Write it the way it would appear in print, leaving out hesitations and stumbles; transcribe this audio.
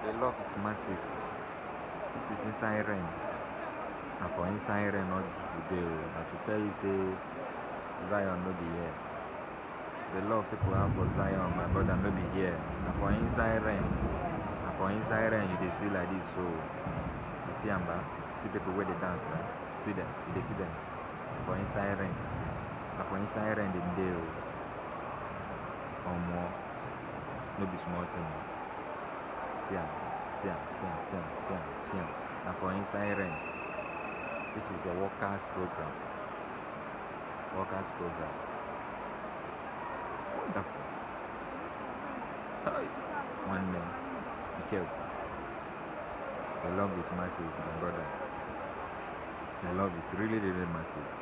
The love is massive. This is inside rain. And for inside rain, not today. I to tell you, say Zion no be here. The love people have for Zion, my brother, no be here. And for inside rain, you dey see like this. So you see am ba? See people where they dance, right? See them, you dey see them. For inside rain, and for inside rain, they dey or more. No be small thing. See am, see am, see am, see am, see am, see am. And for inside rain, this is the workers program. Workers program. Wonderful. Hi. Nwanne, be careful. The love is massive, my brother. The love is really, really massive.